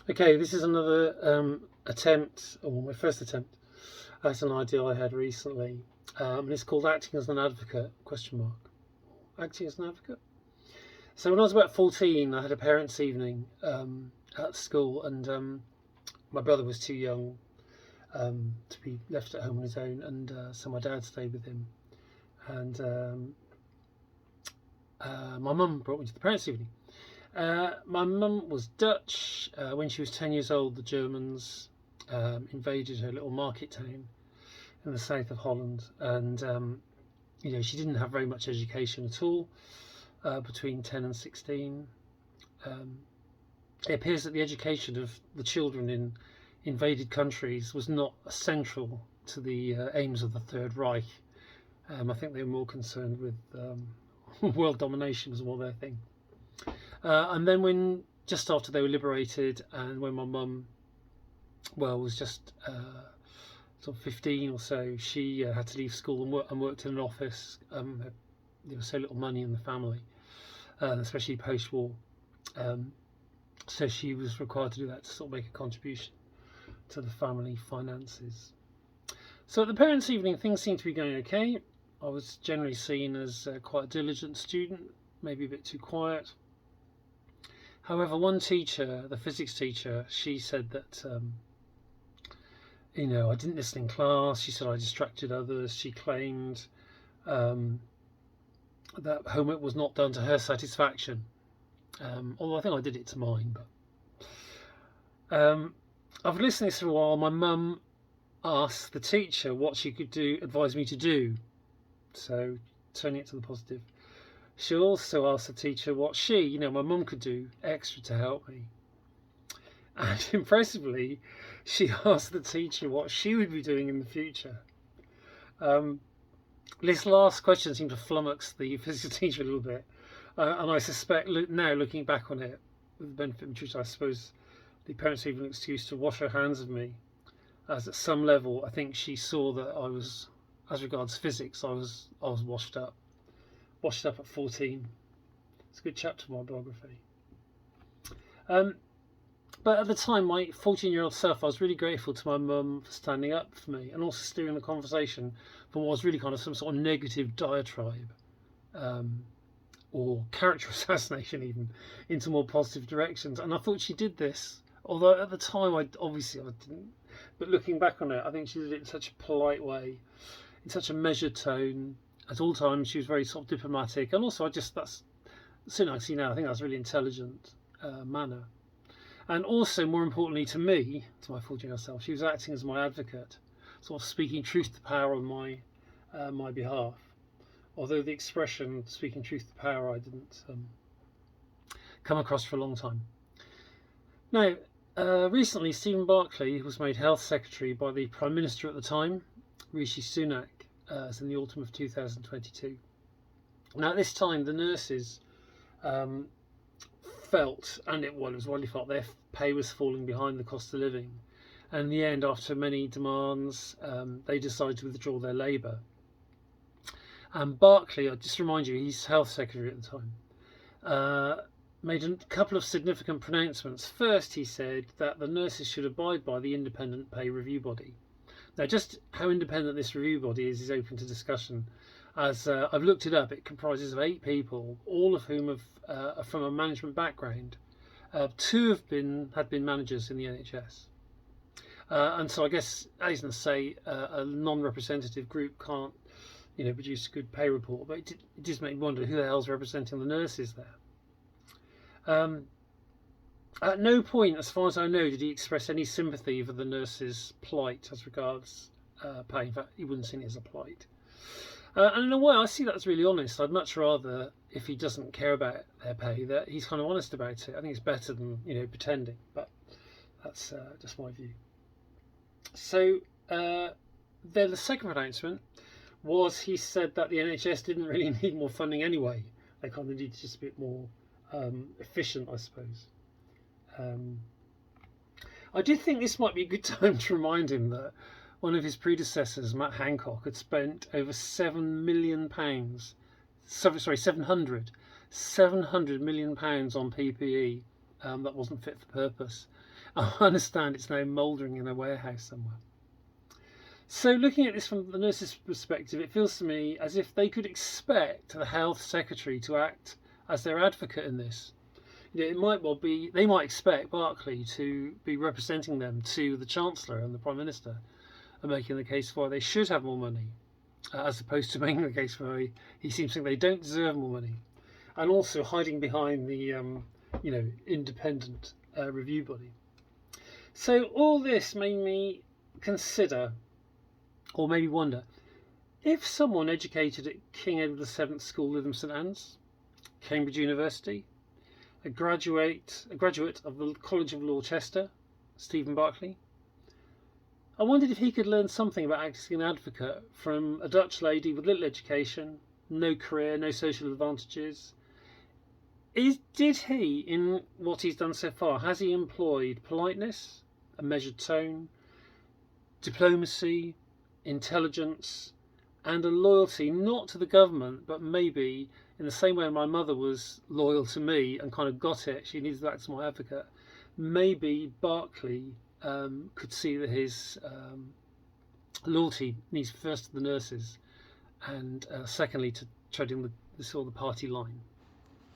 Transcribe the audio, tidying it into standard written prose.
Okay, this is another attempt, or my first attempt, at an idea I had recently. And it's called acting as an advocate, question mark. Acting as an advocate? So when I was about 14, I had a parents' evening at school, and my brother was too young to be left at home on his own, and so my dad stayed with him. And my mum brought me to the parents' evening. My mum was Dutch. When she was 10 years old, the Germans invaded her little market town in the south of Holland, and she didn't have very much education at all between 10 and 16. It appears that the education of the children in invaded countries was not central to the aims of the Third Reich. I think they were more concerned with world domination was more their thing. And then when just after they were liberated, and when my mum, was just sort of 15 or so, she had to leave school and worked in an office. There was so little money in the family, especially post-war. So she was required to do that to sort of make a contribution to the family finances. So at the parents' evening, things seemed to be going okay. I was generally seen as quite a diligent student, maybe a bit too quiet. However, one teacher, the physics teacher, she said that I didn't listen in class. She said I distracted others. She claimed that homework was not done to her satisfaction. Although I think I did it to mine. But I've been listening to this for a while. My mum asked the teacher what she could do, advise me to do. So turning it to the positive. She also asked the teacher what she, my mum, could do extra to help me. And impressively, she asked the teacher what she would be doing in the future. This last question seemed to flummox the physics teacher a little bit. And I suspect now, looking back on it, with the benefit of which I suppose the parents even an excuse to wash her hands of me, as at some level I think she saw that I was, as regards physics, I was washed up at 14. It's a good chapter of my biography. But at the time, my 14-year-old self, I was really grateful to my mum for standing up for me and also steering the conversation from what was really kind of some sort of negative diatribe or character assassination even into more positive directions. And I thought she did this, although at the time I didn't. But looking back on it, I think she did it in such a polite way, in such a measured tone. At all times, she was very sort of diplomatic, and also that's soon I see now. I think that's a really intelligent manner, and also more importantly to me, to my 14-year-old self, she was acting as my advocate, sort of speaking truth to power on my behalf. Although the expression "speaking truth to power" I didn't come across for a long time. Now, recently, Stephen Barclay was made Health Secretary by the Prime Minister at the time, Rishi Sunak. It's in the autumn of 2022. Now, at this time, the nurses felt, and it was widely felt, their pay was falling behind the cost of living. And in the end, after many demands, they decided to withdraw their labour. And Barclay, I'll just remind you, he's Health Secretary at the time, made a couple of significant pronouncements. First, he said that the nurses should abide by the Independent Pay Review Body. Now, just how independent this review body is open to discussion. As I've looked it up, it comprises of 8 people, all of whom are from a management background. 2 had been managers in the NHS. And so I guess, as I say, a non-representative group can't, produce a good pay report. But it just made me wonder who the hell's representing the nurses there. At no point, as far as I know, did he express any sympathy for the nurses' plight as regards pay. In fact, he wouldn't see it as a plight. And in a way, I see that as really honest. I'd much rather, if he doesn't care about their pay, that he's kind of honest about it. I think it's better than pretending. But that's just my view. So then the second announcement was he said that the NHS didn't really need more funding anyway. They kind of need just a bit more efficient, I suppose. I did think this might be a good time to remind him that one of his predecessors, Matt Hancock, had spent over £700 million on PPE that wasn't fit for purpose. I understand it's now mouldering in a warehouse somewhere. So looking at this from the nurse's perspective, it feels to me as if they could expect the health secretary to act as their advocate in this. It might well be, they might expect Barclay to be representing them to the Chancellor and the Prime Minister and making the case for why they should have more money, as opposed to making the case for he seems to think they don't deserve more money, and also hiding behind the independent review body. So all this made me consider, or maybe wonder, if someone educated at King Edward VII School, Lytham St Anne's, Cambridge University, a graduate of the College of Law, Chester, Stephen Barclay, I wondered if he could learn something about acting an advocate from a Dutch lady with little education, no career, no social advantages. Did he, in what he's done so far, has he employed politeness, a measured tone, diplomacy, intelligence, and a loyalty not to the government, but maybe in the same way my mother was loyal to me and kind of got it, she needed to act as my advocate, maybe Barclay could see that his loyalty needs first to the nurses and secondly to treading the party line.